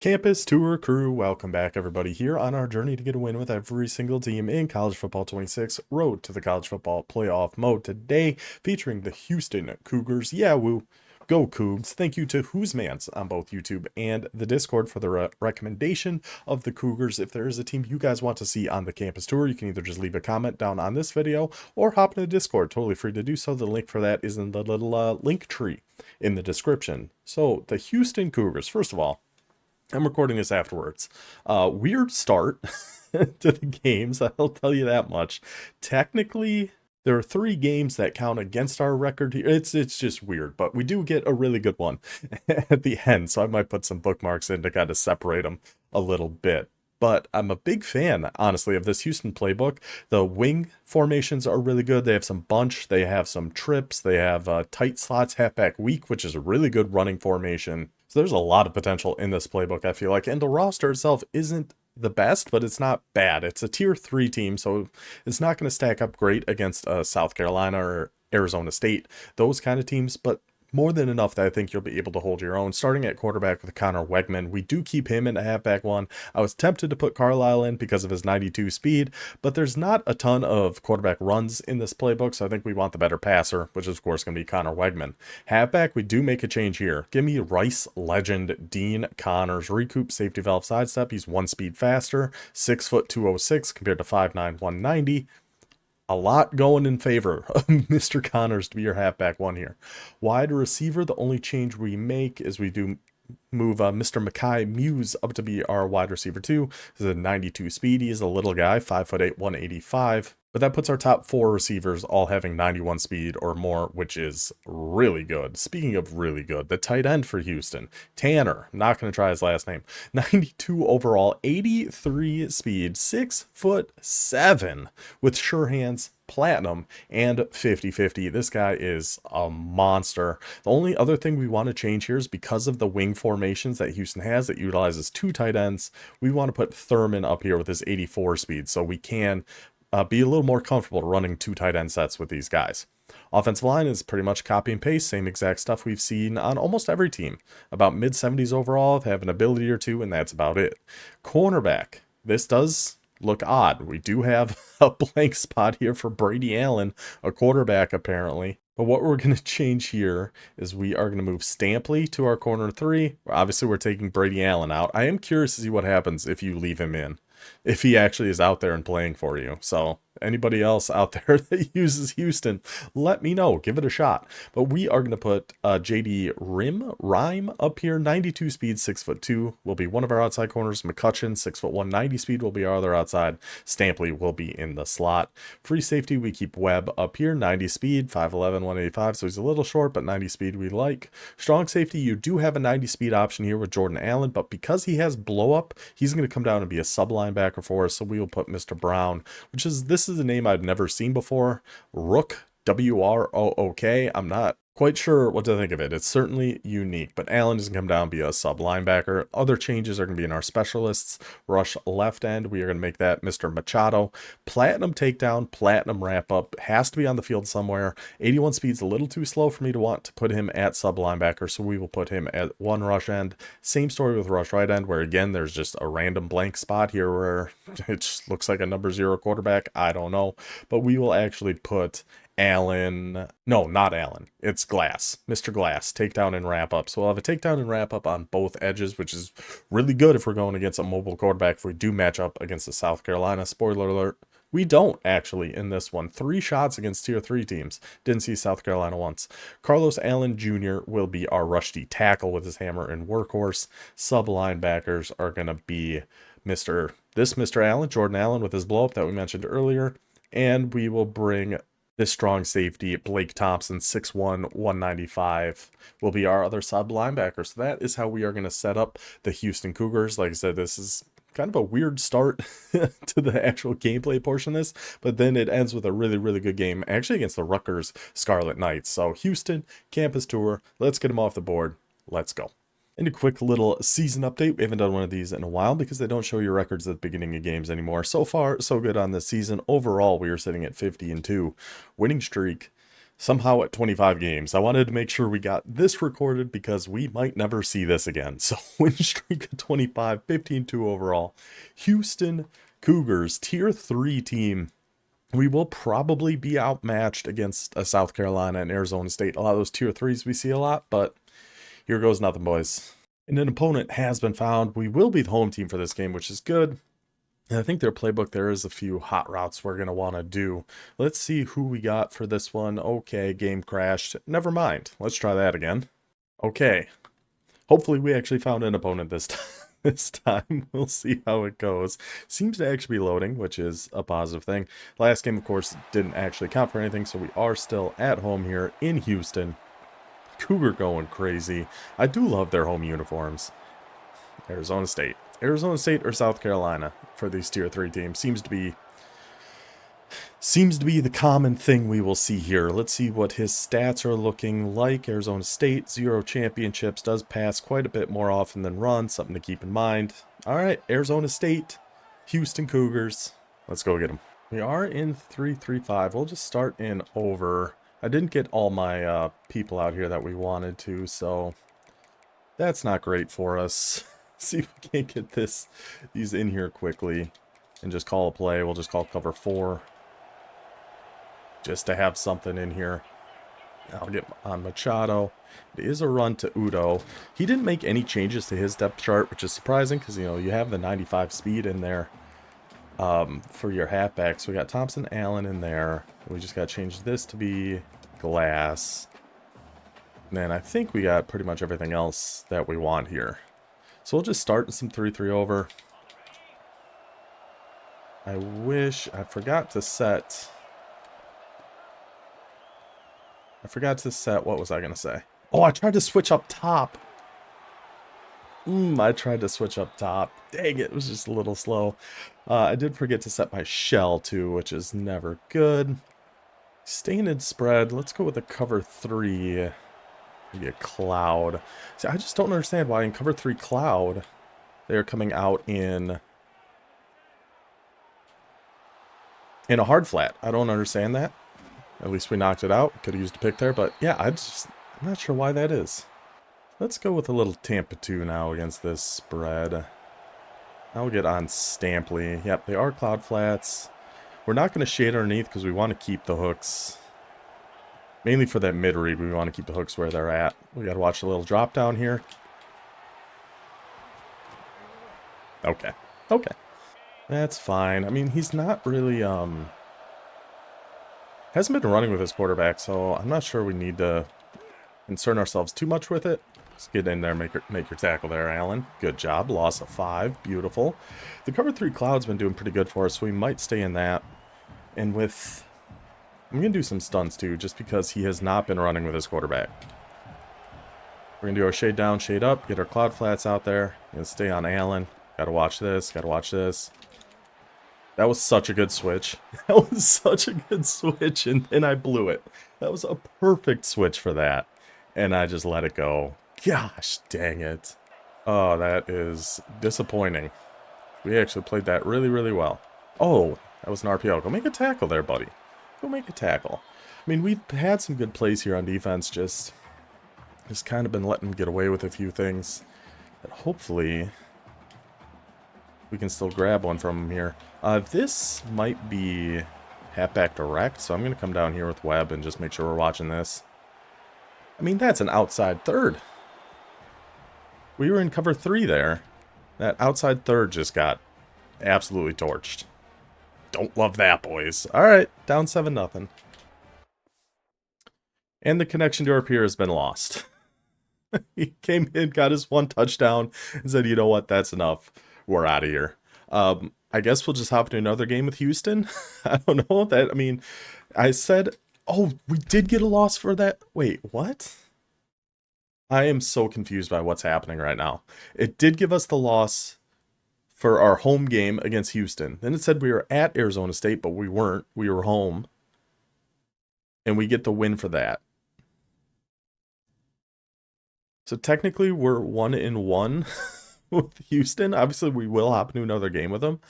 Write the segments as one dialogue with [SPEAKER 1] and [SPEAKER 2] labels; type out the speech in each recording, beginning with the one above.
[SPEAKER 1] Campus Tour crew, welcome back everybody here on our journey to get a win with every single team in College Football 26 Road to the College Football Playoff mode today, featuring the Houston Cougars. Yeah, woo. Go Cougs. Thank you to Who's Mans on both YouTube and the Discord for the recommendation of the Cougars. If there is a team you guys want to see on the campus tour, you can either just leave a comment down on this video or hop in the Discord. Totally free to do so. The link for that is in the little link tree in the description. So the Houston Cougars, first of all, I'm recording this afterwards. Weird start to the games, I'll tell you that much. Technically, there are 3 games that count against our record here. It's just weird, but we do get a really good one at the end, so I might put some bookmarks in to kind of separate them a little bit. But I'm a big fan, honestly, of this Houston playbook. The wing formations are really good. They have some bunch. They have some trips. They have tight slots, halfback weak, which is a really good running formation. So there's a lot of potential in this playbook, I feel like. And the roster itself isn't the best, but it's not bad. It's a tier 3 team, so it's not going to stack up great against South Carolina or Arizona State, those kind of teams, but more than enough that I think you'll be able to hold your own. Starting at quarterback with Connor Wegman, we do keep him in a halfback one. I was tempted to put Carlisle in because of his 92 speed, but there's not a ton of quarterback runs in this playbook, so I think we want the better passer, which is of course going to be Connor Wegman. Halfback, we do make a change here. Give me Rice legend Dean Connors. Recoup, safety valve, sidestep. He's 1 speed faster, 6 foot 206 compared to 5'9", 190. A lot going in favor of Mr. Connors to be your halfback one here. Wide receiver, the only change we make is we do move Mr. Mackay Muse up to be our wide receiver 2. He's a 92 speed. He is a little guy, 5'8", 185. But that puts our top 4 receivers all having 91 speed or more, which is really good. Speaking of really good, the tight end for Houston, Tanner, not going to try his last name, 92 overall, 83 speed, 6'7" with sure hands, platinum, and 50-50. This guy is a monster. The only other thing we want to change here is because of the wing formations that Houston has that utilizes 2 tight ends, we want to put Thurman up here with his 84 speed so we can be a little more comfortable running 2 tight end sets with these guys. Offensive line is pretty much copy and paste, same exact stuff we've seen on almost every team. About mid-70s overall, have an ability or 2, and that's about it. Cornerback, this does look odd. We do have a blank spot here for Brady Allen, a quarterback apparently. But what we're going to change here is we are going to move Stampley to our corner 3. Obviously, we're taking Brady Allen out. I am curious to see what happens if you leave him in, if he actually is out there and playing for you. So anybody else out there that uses Houston, let me know. Give it a shot. But we are going to put JD Rhyme up here. 92 speed, 6'2", will be one of our outside corners. McCutcheon, 6'1", 90 speed will be our other outside. Stampley will be in the slot. Free safety, we keep Webb up here. 90 speed, 5'11", 185. So he's a little short, but 90 speed we like. Strong safety, you do have a 90 speed option here with Jordan Allen, but because he has blow up, he's going to come down and be a sub linebacker for us. So we will put Mr. Brown, which is, this is a name I've never seen before. Rook, W-R-O-O-K. I'm not quite sure what to think of it. It's certainly unique, but Allen doesn't come down and be a sub linebacker. Other changes are going to be in our specialists. Rush left end, we are going to make that Mr. Machado. Platinum takedown, platinum wrap up, has to be on the field somewhere. 81 speed's a little too slow for me to want to put him at sub linebacker, so we will put him at 1 rush end. Same story with rush right end, where again, there's just a random blank spot here where it just looks like a number 0 quarterback. I don't know, but we will actually put Allen, no, not Allen, it's Glass, Mr. Glass, takedown and wrap up. So we'll have a takedown and wrap up on both edges, which is really good if we're going against a mobile quarterback. If we do match up against the South Carolina, spoiler alert, we don't actually in this one. 3 shots against tier 3 teams. Didn't see South Carolina once. Carlos Allen Jr. will be our rusty tackle with his hammer and workhorse. Sub linebackers are going to be Mr. Allen, Jordan Allen with his blow up that we mentioned earlier. And we will bring this strong safety, Blake Thompson, 6'1", 195, will be our other sub linebacker. So that is how we are going to set up the Houston Cougars. Like I said, this is kind of a weird start to the actual gameplay portion of this, but then it ends with a really, really good game, actually against the Rutgers Scarlet Knights. So Houston, campus tour, let's get them off the board. Let's go. And a quick little season update. We haven't done one of these in a while because they don't show your records at the beginning of games anymore. So far, so good on this season. Overall, we are sitting at 50-2. Winning streak somehow at 25 games. I wanted to make sure we got this recorded because we might never see this again. So win streak of 25, 15-2 overall. Houston Cougars, tier 3 team. We will probably be outmatched against a South Carolina and Arizona State. A lot of those tier 3s we see a lot, but here goes nothing, boys. And an opponent has been found. We will be the home team for this game, which is good. And I think their playbook, there is a few hot routes we're going to want to do. Let's see who we got for this one. Okay, game crashed. Never mind. Let's try that again. Okay. Hopefully we actually found an opponent this time. This time. We'll see how it goes. Seems to actually be loading, which is a positive thing. Last game, of course, didn't actually count for anything, so we are still at home here in Houston. Cougar going crazy. I do love their home uniforms. Arizona State. Arizona State or South Carolina for these tier 3 teams seems to be the common thing we will see here. Let's see what his stats are looking like. Arizona State, 0 championships, does pass quite a bit more often than run, something to keep in mind. All right, Arizona State, Houston Cougars. Let's go get them. We are in 3-3-5. We'll just start in over. I didn't get all my people out here that we wanted to, so that's not great for us. See if we can't get these in here quickly and just call a play. We'll just call cover 4 just to have something in here. I'll get on Machado. It is a run to Udo. He didn't make any changes to his depth chart, which is surprising because, you know, you have the 95 speed in there for your halfbacks. So we got Thompson Allen in there. We just got to change this to be Glass. And then I think we got pretty much everything else that we want here. So we'll just start in some 3-3 over. I wish I forgot to set. What was I going to say? Oh, I tried to switch up top. I tried to switch up top. Dang it was just a little slow. I did forget to set my shell too, which is never good. Staying in spread. Let's go with a cover 3. Maybe a cloud. See, I just don't understand why in cover 3 cloud they're coming out in a hard flat. I don't understand that. At least we knocked it out. Could have used a pick there, but yeah, I'm not sure why that is. Let's go with a little Tampa 2 now against this spread. I'll get on Stampley. Yep, they are cloud flats. We're not going to shade underneath because we want to keep the hooks. Mainly for that mid-read, we want to keep the hooks where they're at. We got to watch the little drop down here. Okay. Okay. That's fine. I mean, he's not really, hasn't been running with his quarterback, so I'm not sure we need to concern ourselves too much with it. Let's get in there, make your tackle there, Allen. Good job. Loss of 5. Beautiful. The cover 3 cloud's been doing pretty good for us, so we might stay in that. And with... I'm going to do some stunts too, just because he has not been running with his quarterback. We're going to do our shade down, shade up, get our cloud flats out there. Going to stay on Allen. Got to watch this, got to watch this. That was such a good switch. That was such a good switch, and then I blew it. That was a perfect switch for that. And I just let it go. Gosh, dang it. Oh, that is disappointing. We actually played that really, really well. Oh, that was an RPO. Go make a tackle there, buddy. Go make a tackle. I mean, we've had some good plays here on defense, just kind of been letting them get away with a few things. But hopefully, we can still grab one from them here. This might be halfback direct, so I'm going to come down here with Webb and just make sure we're watching this. I mean, that's an outside third. We were in cover 3 there. That outside third just got absolutely torched. Don't love that, boys. All right, down 7-0. And the connection to our peer has been lost. He came in, got his 1 touchdown, and said, you know what, that's enough. We're out of here. I guess we'll just hop into another game with Houston. I don't know. I mean, I said, oh, we did get a loss for that. Wait, what? I am so confused by what's happening right now. It did give us the loss for our home game against Houston. Then it said we were at Arizona State, but we weren't. We were home. And we get the win for that. So technically we're 1-1 with Houston. Obviously we will hop into another game with them.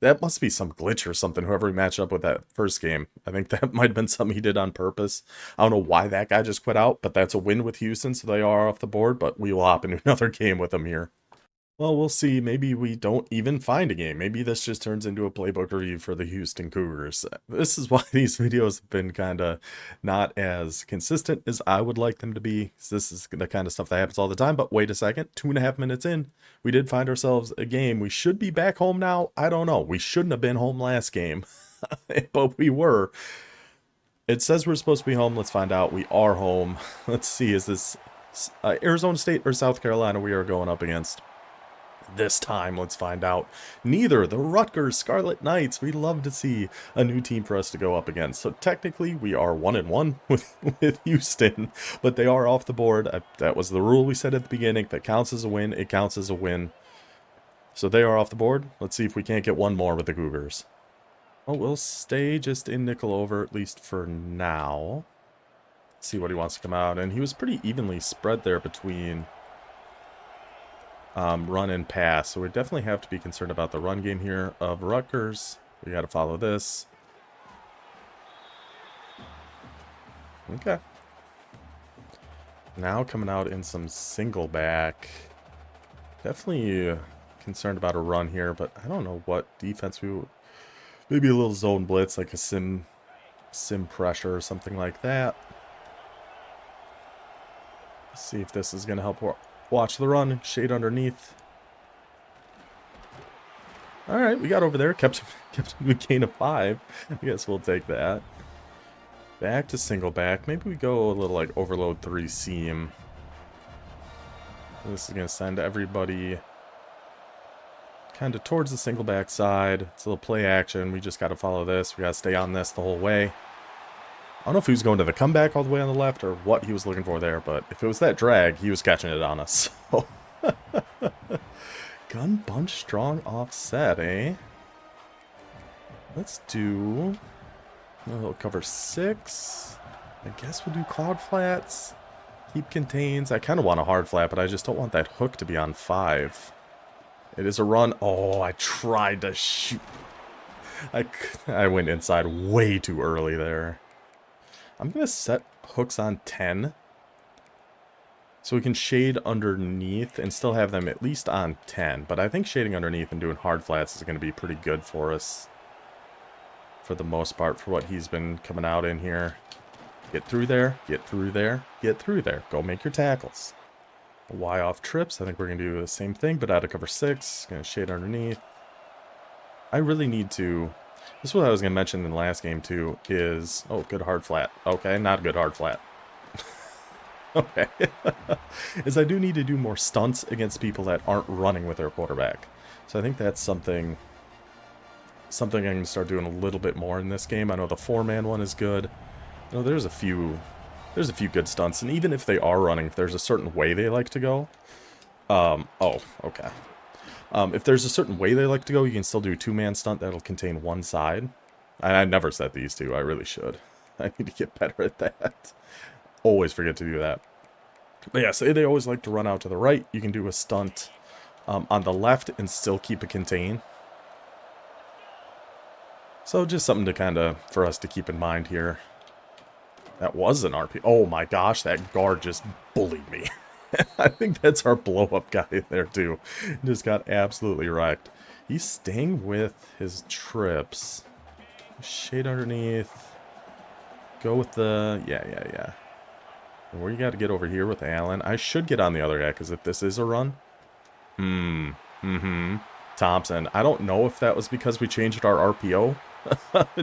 [SPEAKER 1] That must be some glitch or something, whoever he matched up with that first game. I think that might have been something he did on purpose. I don't know why that guy just quit out, but that's a win with Houston, so they are off the board, but we will hop into another game with them here. Well, we'll see. Maybe we don't even find a game. Maybe this just turns into a playbook review for the Houston Cougars. This is why these videos have been kind of not as consistent as I would like them to be. This is the kind of stuff that happens all the time. But wait a second, 2.5 minutes in, we did find ourselves a game. We should be back home now. I don't know. We shouldn't have been home last game, but we were. It says we're supposed to be home. Let's find out. We are home. Let's see. Is this Arizona State or South Carolina we are going up against? This time, let's find out. Neither. The Rutgers Scarlet Knights. We love to see a new team for us to go up against. So technically, we are 1-1 with Houston, but they are off the board. That was the rule we said at the beginning. If it counts as a win, it counts as a win. So they are off the board. Let's see if we can't get one more with the Cougars. Well, we'll stay just in nickel over, at least for now. Let's see what he wants to come out. And he was pretty evenly spread there between run and pass, so we definitely have to be concerned about the run game here of Rutgers. We got to follow this. Okay. Now coming out in some single back. Definitely concerned about a run here, but I don't know what defense we would. Maybe a little zone blitz, like a sim pressure or something like that. Let's see if this is going to help. Watch the run, shade underneath. Alright, we got over there. Kept him a gain of 5. I guess we'll take that. Back to single back. Maybe we go a little like overload 3 seam. This is going to send everybody kind of towards the single back side. It's a little play action. We just got to follow this. We got to stay on this the whole way. I don't know if he was going to the comeback all the way on the left or what he was looking for there, but if it was that drag, he was catching it on us. So gun bunch strong offset, eh? Let's do a little cover 6. I guess we'll do cloud flats. Keep contains. I kind of want a hard flat, but I just don't want that hook to be on 5. It is a run. Oh, I tried to shoot. I went inside way too early there. I'm going to set hooks on 10 so we can shade underneath and still have them at least on 10. But I think shading underneath and doing hard flats is going to be pretty good for us for the most part for what he's been coming out in here. Get through there, get through there, get through there. Go make your tackles. Y off trips. I think we're going to do the same thing, but out of cover 6. Going to shade underneath. I really need to... This is what I was going to mention in the last game, too, is... Oh, good hard flat. Okay, not a good hard flat. Okay. Is I do need to do more stunts against people that aren't running with their quarterback. So I think that's something I'm going to start doing a little bit more in this game. I know the 4-man one is good. You know, there's a few good stunts, and even if they are running, if there's a certain way they like to go... oh, okay. If there's a certain way they like to go, you can still do a 2-man stunt that'll contain one side. I never set these two. I really should. I need to get better at that. Always forget to do that. But yeah, say they always like to run out to the right. You can do a stunt on the left and still keep it contained. So just something to kind of, for us to keep in mind here. That was an RP. Oh my gosh, that guard just bullied me. I think that's our blow-up guy there, too. Just got absolutely wrecked. He's staying with his trips. Shade underneath. Go with the... Yeah. And where you got to get over here with Allen. I should get on the other guy, because if this is a run... Thompson. I don't know if that was because we changed our RPO.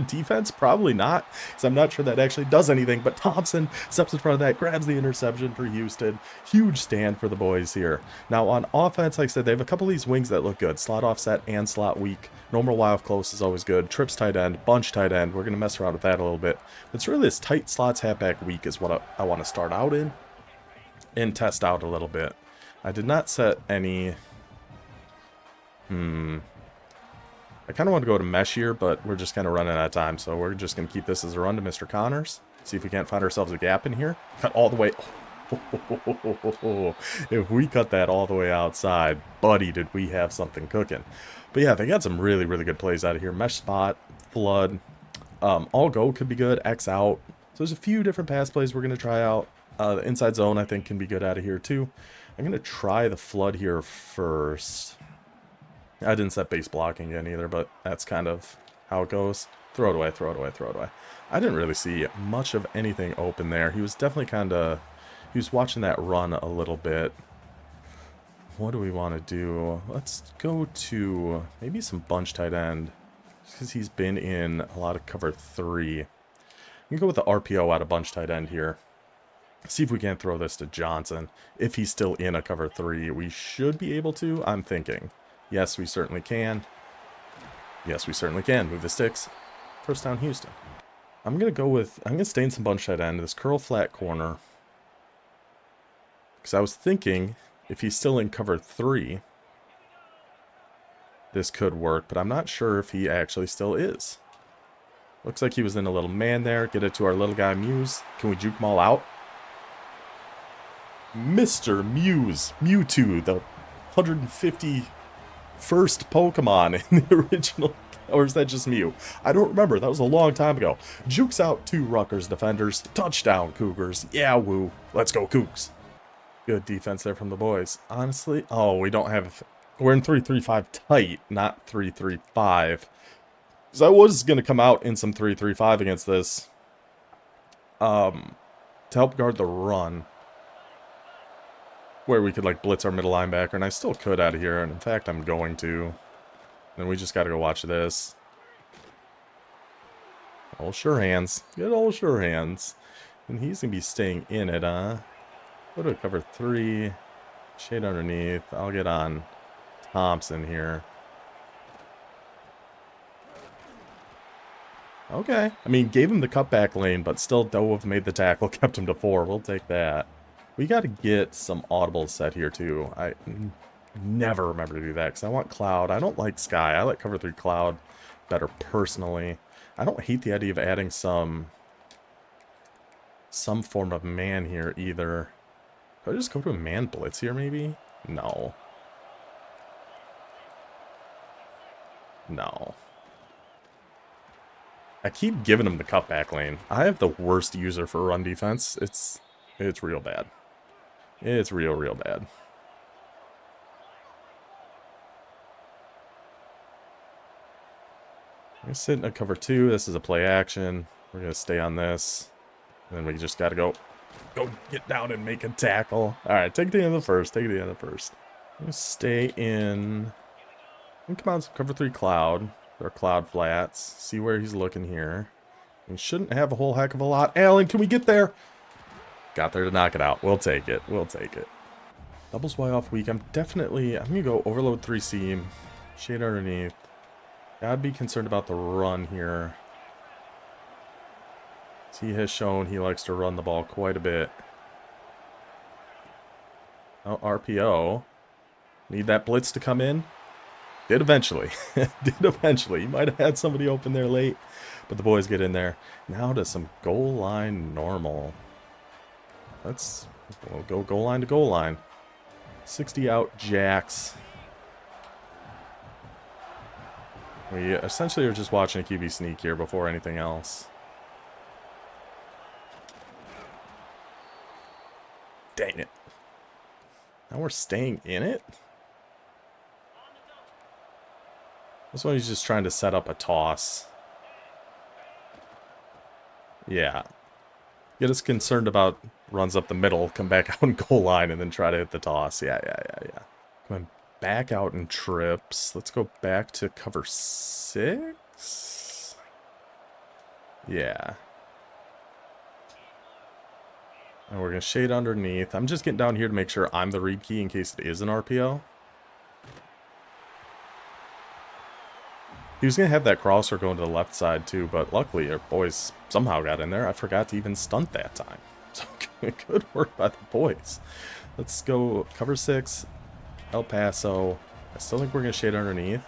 [SPEAKER 1] Defense? Probably not, because I'm not sure that actually does anything, but Thompson steps in front of that, grabs the interception for Houston. Huge stand for the boys here. Now on offense, like I said, they have a couple of these wings that look good. Slot offset and slot weak. Normal Y off close is always good. Trips tight end, bunch tight end. We're going to mess around with that a little bit. It's really this tight slots halfback weak is what I want to start out in and test out a little bit. I did not set any... I kind of want to go to mesh here, but we're just kind of running out of time, so we're just going to keep this as a run to Mr. Connors. See if we can't find ourselves a gap in here. Cut all the way. Oh, If we cut that all the way outside, buddy, did we have something cooking. But yeah, they got some really, really good plays out of here. Mesh spot, flood, all go could be good, X out. So there's a few different pass plays we're going to try out. The inside zone, I think, can be good out of here too. I'm going to try the flood here first. I didn't set base blocking in either, but that's kind of how it goes. Throw it away, throw it away, throw it away. I didn't really see much of anything open there. He was definitely kind of... He was watching that run a little bit. What do we want to do? Let's go to maybe some bunch tight end. Because he's been in a lot of cover 3. We can go with the RPO out of bunch tight end here. See if we can't throw this to Johnson. If he's still in a cover 3, we should be able to, I'm thinking. Yes, we certainly can. Yes, we certainly can. Move the sticks. First down, Houston. I'm going to stay in some bunch tight end. This curl flat corner. Because I was thinking, if he's still in cover 3, this could work, but I'm not sure if he actually still is. Looks like he was in a little man there. Get it to our little guy, Muse. Can we juke them all out? Mr. Muse. Mewtwo, the 151st Pokemon in the original. Or is that just Mew? I don't remember. That was a long time ago. Jukes out 2 Rutgers defenders. Touchdown, Cougars. Yeah, woo. Let's go, Cougs. Good defense there from the boys. Honestly, oh, we don't have... We're in 3-3-5 tight, not 3-3-5. Because I was going to come out in some 3-3-5 against this. To help guard the run. Where we could, like, blitz our middle linebacker. And I still could out of here. And in fact, I'm going to. Then we just got to go watch this. Old sure hands. Good old sure hands. And he's going to be staying in it, huh? Go to cover 3. Shade underneath. I'll get on Thompson here. Okay. I mean, gave him the cutback lane, but still dove made the tackle. Kept him to 4. We'll take that. We got to get some audibles set here, too. I never remember to do that, because I want Cloud. I don't like Sky. I like cover 3 Cloud better, personally. I don't hate the idea of adding some form of man here, either. Could I just go to a man blitz here, maybe? No. No. I keep giving him the cutback lane. I have the worst user for run defense. It's real bad. It's real bad. I'm going to sit in a cover 2. This is a play action. We're going to stay on this. And then we just got to go get down and make a tackle. Alright, take the end of the first. Take the end of the first. I'm going to stay in. Come on, cover 3 Cloud. Or Cloud flats. See where he's looking here. We shouldn't have a whole heck of a lot. Allen, can we get there? Got there to knock it out. We'll take it. We'll take it. Doubles Y off weak. I'm going to go overload 3 seam. Shade underneath. Gotta be concerned about the run here. He has shown he likes to run the ball quite a bit. Oh, RPO. Need that blitz to come in. Did eventually. Did eventually. He might have had somebody open there late. But the boys get in there. Now to some goal line normal. We'll go goal line to goal line. 60 out jacks. We essentially are just watching a QB sneak here before anything else. Dang it. Now we're staying in it? This one he's just trying to set up a toss. Yeah. Get us concerned about runs up the middle, come back out in goal line, and then try to hit the toss. Yeah. Going back out in trips. Let's go back to cover 6. Yeah. And we're going to shade underneath. I'm just getting down here to make sure I'm the read key in case it is an RPO. He was going to have that crosser going to the left side too, but luckily our boys somehow got in there. I forgot to even stunt that time. So good work by the boys. Let's go cover 6, El Paso. I still think we're going to shade underneath,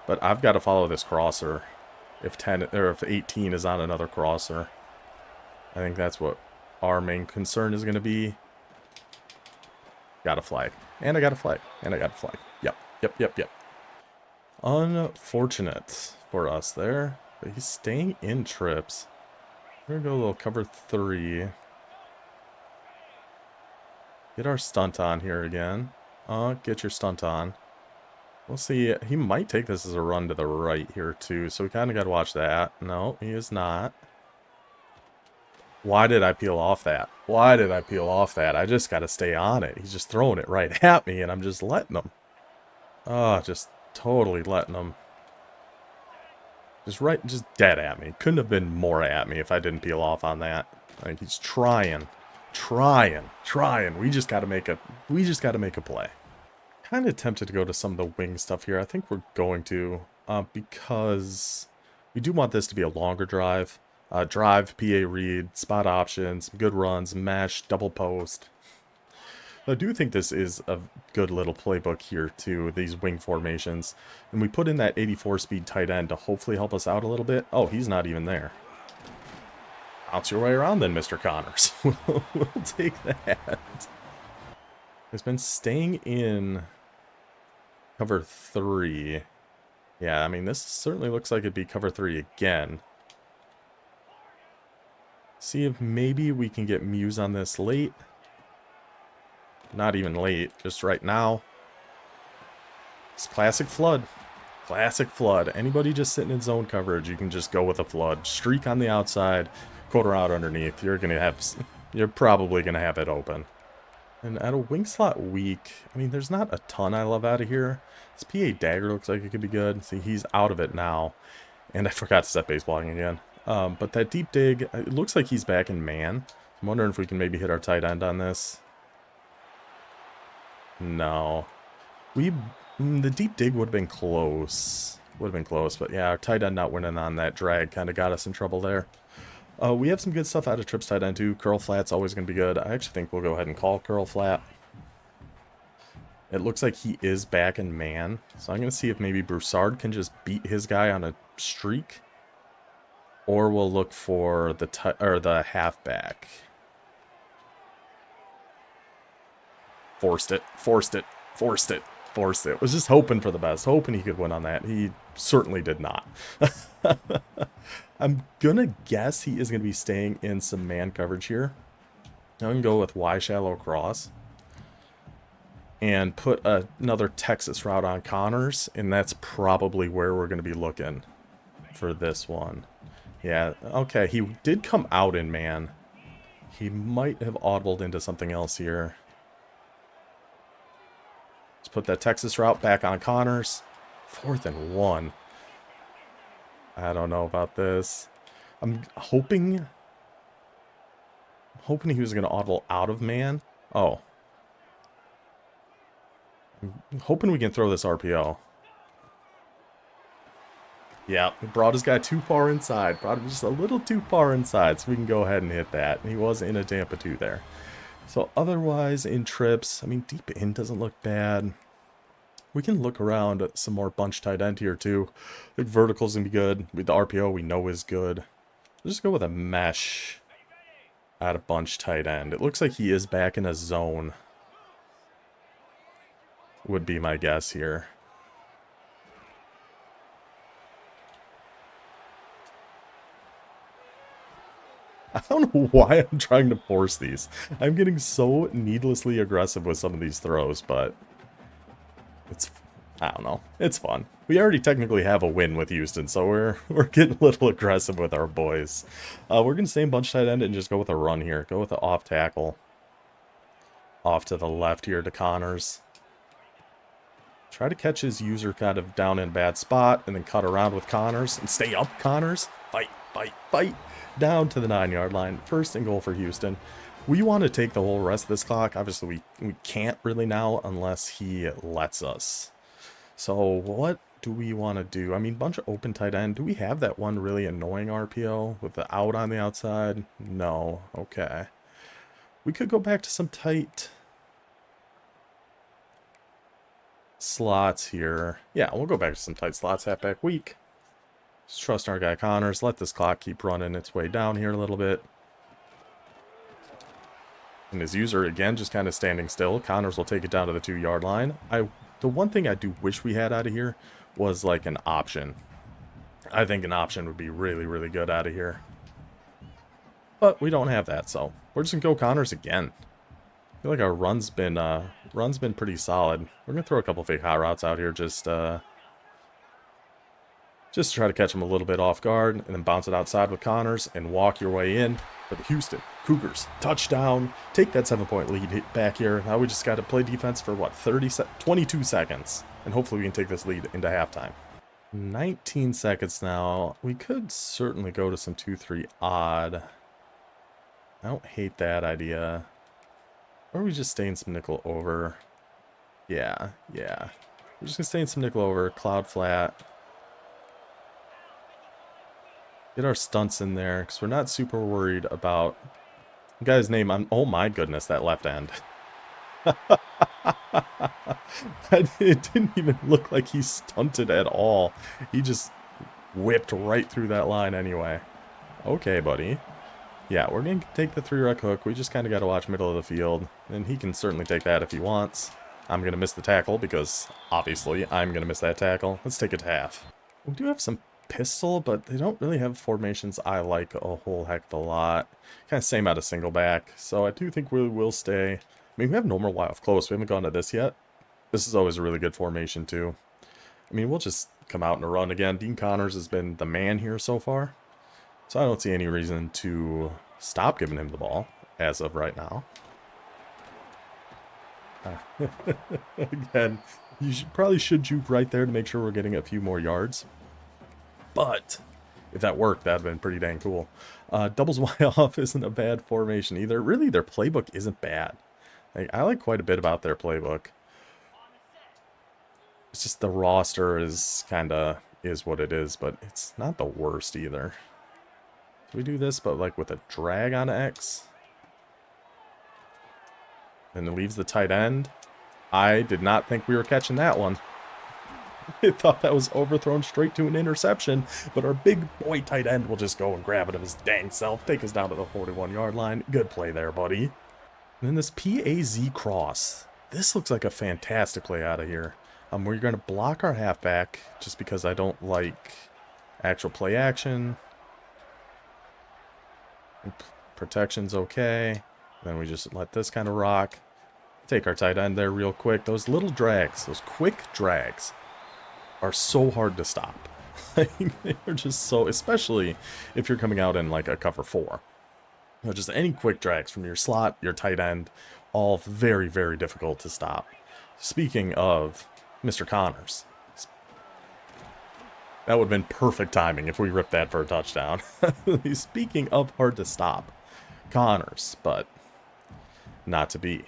[SPEAKER 1] but I've got to follow this crosser if 18 is on another crosser. I think that's what our main concern is going to be. Got a flag. And I got a flag. And I got a flag. Yep. Yep, yep, yep. Unfortunate for us there. But he's staying in trips. We're going to go a little cover 3. Get our stunt on here again. Get your stunt on. We'll see. He might take this as a run to the right here, too. So we kind of got to watch that. No, he is not. Why did I peel off that? Why did I peel off that? I just got to stay on it. He's just throwing it right at me, and I'm just letting him. Just totally letting him. Just dead at me. Couldn't have been more at me if I didn't peel off on that. Like, he's trying. We just got to make a play. Kind of tempted to go to some of the wing stuff here. I think we're going to, because we do want this to be a longer drive. Drive, PA read, spot options, good runs, mesh, double post. I do think this is a good little playbook here too, these wing formations. And we put in that 84 speed tight end to hopefully help us out a little bit. Oh, he's not even there. Bounce your way around then, Mr. Connors. We'll take that. He's been staying in cover 3. Yeah, I mean, this certainly looks like it'd be cover 3 again. See if maybe we can get Muse on this late. Not even late, just right now. It's classic flood. Classic flood. Anybody just sitting in zone coverage, you can just go with a flood. Streak on the outside, quarter out underneath. You're probably gonna have it open. And at a wing slot weak, I mean, there's not a ton I love out of here. This PA dagger looks like it could be good. See, he's out of it now. And I forgot to set baseballing again. But that deep dig, it looks like he's back in man. I'm wondering if we can maybe hit our tight end on this. No. The deep dig would have been close. But yeah, our tight end not winning on that drag kind of got us in trouble there. We have some good stuff out of trips tight end too. Curl flat's always going to be good. I actually think we'll go ahead and call curl flat. It looks like he is back in man. So I'm going to see if maybe Broussard can just beat his guy on a streak. Or we'll look for the halfback. Forced it. Was just hoping for the best. Hoping he could win on that. He certainly did not. I'm gonna guess he is gonna be staying in some man coverage here. I'm gonna go with Y shallow cross. And put another Texas route on Connors. And that's probably where we're gonna be looking for this one. Yeah, okay, he did come out in man. He might have audibled into something else here. Let's put that Texas route back on Connors. 4th and 1. I don't know about this. I'm hoping he was going to audible out of man. Oh. I'm hoping we can throw this RPO. Yeah, brought his guy too far inside. Brought him just a little too far inside, so we can go ahead and hit that. He was in a Tampa 2 there. So otherwise, in trips, I mean, deep in doesn't look bad. We can look around at some more bunch tight end here, too. I think vertical's going to be good. With the RPO, we know is good. Let's just go with a mesh out of bunch tight end. It looks like he is back in a zone. Would be my guess here. I don't know why I'm trying to force these. I'm getting so needlessly aggressive with some of these throws, but I don't know. It's fun. We already technically have a win with Houston, so we're getting a little aggressive with our boys. We're going to stay in bunch tight end and just go with a run here. Go with the off tackle. Off to the left here to Connors. Try to catch his user kind of down in a bad spot and then cut around with Connors and stay up Connors. Fight. Down to the 9-yard line. 1st and goal for Houston. We want to take the whole rest of this clock. Obviously, we can't really now unless he lets us. So what do we want to do? I mean, bunch of open tight end. Do we have that one really annoying RPO with the out on the outside? No. Okay. We could go back to some tight slots here. Yeah, we'll go back to some tight slots halfback week. Just trust our guy Connors. Let this clock keep running its way down here a little bit. And his user, again, just kind of standing still. Connors will take it down to the 2-yard line. The one thing I do wish we had out of here was, like, an option. I think an option would be really, really good out of here. But we don't have that, so we're just going to go Connors again. I feel like our run's been pretty solid. We're going to throw a couple fake hot routes out here just to try to catch him a little bit off guard, and then bounce it outside with Connors and walk your way in for the Houston Cougars. Touchdown. Take that 7-point lead back here. Now we just got to play defense for, what, 22 seconds. And hopefully we can take this lead into halftime. 19 seconds now. We could certainly go to some 2-3 odd. I don't hate that idea. Or we just stay in some nickel over. Yeah. We're just going to stay in some nickel over. Cloud flat. Get our stunts in there, because we're not super worried about the guy's name. Oh my goodness, that left end. It didn't even look like he stunted at all. He just whipped right through that line anyway. Okay, buddy. Yeah, we're going to take the 3-rec hook. We just kind of got to watch middle of the field. And he can certainly take that if he wants. I'm going to miss the tackle because, obviously, I'm going to miss that tackle. Let's take it to half. We do have some pistol, but they don't really have formations I like a whole heck of a lot. Kind of same out of single back, so I do think we will stay. I mean, we have normal Y off close. We haven't gone to this yet. This is always a really good formation, too. I mean, we'll just come out in a run again. Dean Connors has been the man here so far, so I don't see any reason to stop giving him the ball as of right now. Again, you probably should juke right there to make sure we're getting a few more yards. But if that worked, that'd have been pretty dang cool. Doubles Y off isn't a bad formation either. Really, their playbook isn't bad. I like quite a bit about their playbook. It's just the roster is what it is, but it's not the worst either. So we do this, but like with a drag on X. And it leaves the tight end. I did not think we were catching that one. I thought that was overthrown straight to an interception, but our big boy tight end will just go and grab it of his dang self, take us down to the 41-yard line. Good play there, buddy. And then this PAZ cross. This looks like a fantastic play out of here. We're going to block our halfback just because I don't like actual play action. Protection's okay. Then we just let this kind of rock. Take our tight end there real quick. Those little drags, those quick drags, are so hard to stop. They're just so, especially if you're coming out in like a cover 4. You know, just any quick drags from your slot, your tight end, all very, very difficult to stop. Speaking of Mr. Connors, that would have been perfect timing if we ripped that for a touchdown. Speaking of hard to stop, Connors, but not to be.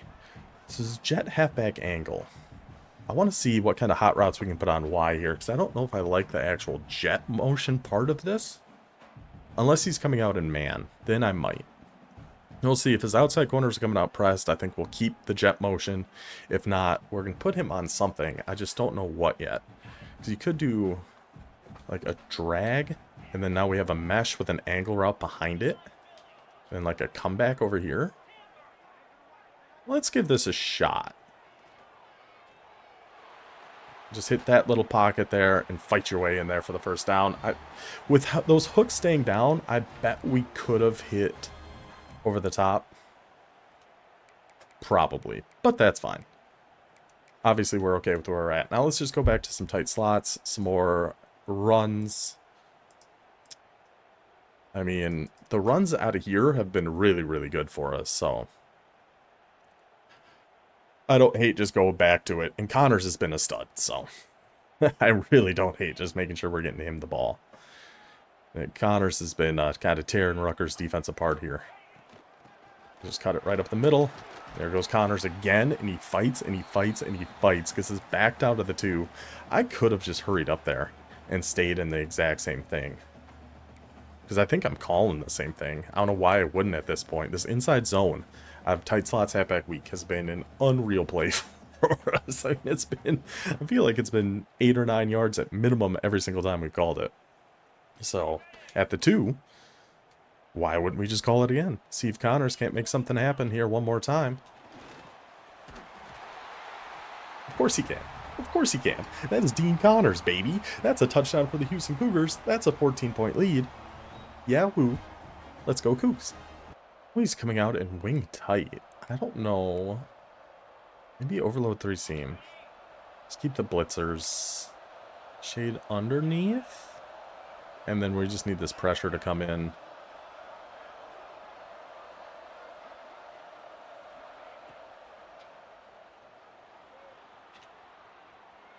[SPEAKER 1] This is jet halfback angle. I want to see what kind of hot routes we can put on Y here, because I don't know if I like the actual jet motion part of this. Unless he's coming out in man, then I might. We'll see. If his outside corners are coming out pressed, I think we'll keep the jet motion. If not, we're going to put him on something. I just don't know what yet. Because you could do like a drag, and then now we have a mesh with an angle route behind it. And like a comeback over here. Let's give this a shot. Just hit that little pocket there and fight your way in there for the first down. With those hooks staying down, I bet we could have hit over the top. Probably, but that's fine. Obviously, we're okay with where we're at. Now let's just go back to some tight slots, some more runs. I mean, the runs out of here have been really, really good for us, so I don't hate just going back to it. And Connors has been a stud, so I really don't hate just making sure we're getting him the ball. And Connors has been kind of tearing Rutgers' defense apart here. Just cut it right up the middle. There goes Connors again, and he fights, and he fights, and he fights, because he's backed out of the 2. I could have just hurried up there and stayed in the exact same thing. Because I think I'm calling the same thing. I don't know why I wouldn't at this point. This inside zone of tight slots halfback week has been an unreal play for us. I mean, it's been, I feel like it's been 8 or 9 yards at minimum every single time we've called it. So at the 2, Why wouldn't we just call it again? See if Connors can't make something happen here one more time. Of course he can. Of course he can. That is Dean Connors, baby. That's a touchdown for the Houston Cougars. That's a 14-point lead. Yeah, woo. Let's go Cougs. Oh, he's coming out in wing tight. I don't know. Maybe overload 3-seam. Let's keep the blitzers shade underneath. And then we just need this pressure to come in.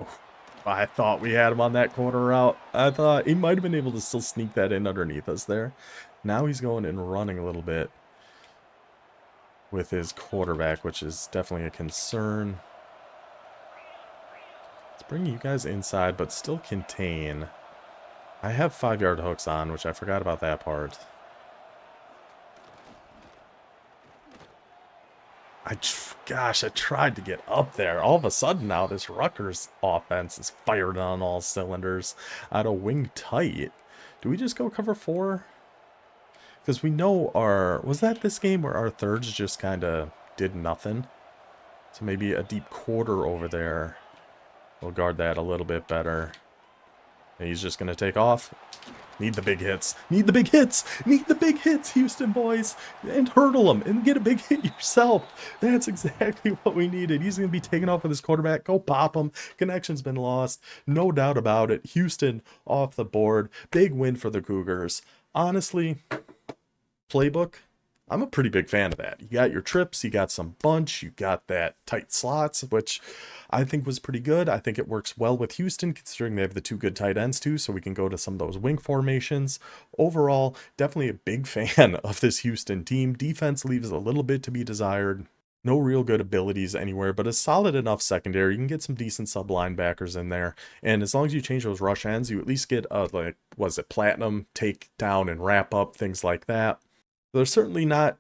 [SPEAKER 1] Oh, I thought we had him on that corner route. I thought he might have been able to still sneak that in underneath us there. Now he's going and running a little bit with his quarterback, which is definitely a concern. Let's bring you guys inside, but still contain. I have 5-yard hooks on, which I forgot about that part. Gosh, I tried to get up there. All of a sudden now, this Rutgers offense is fired on all cylinders. Out of wing tight. Do we just go cover 4? Because we know our... Was that this game where our thirds just kind of did nothing? So maybe a deep quarter over there. We'll guard that a little bit better. And he's just going to take off. Need the big hits. Need the big hits. Need the big hits, Houston boys. And hurdle them and get a big hit yourself. That's exactly what we needed. He's going to be taking off with his quarterback. Go pop him. Connection's been lost. No doubt about it. Houston off the board. Big win for the Cougars. Honestly, playbook, I'm a pretty big fan of that. You got your trips, you got some bunch, you got that tight slots, which I think was pretty good. I think it works well with Houston, considering they have the 2 good tight ends too, so we can go to some of those wing formations. Overall, definitely a big fan of this Houston team. Defense leaves a little bit to be desired. No real good abilities anywhere, but a solid enough secondary. You can get some decent sub linebackers in there. And as long as you change those rush ends, you at least get like, was it platinum, take down and wrap up, things like that. They're certainly not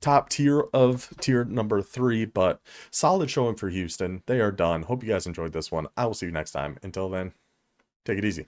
[SPEAKER 1] top tier of tier number 3, but solid showing for Houston. They are done. Hope you guys enjoyed this one. I will see you next time. Until then, take it easy.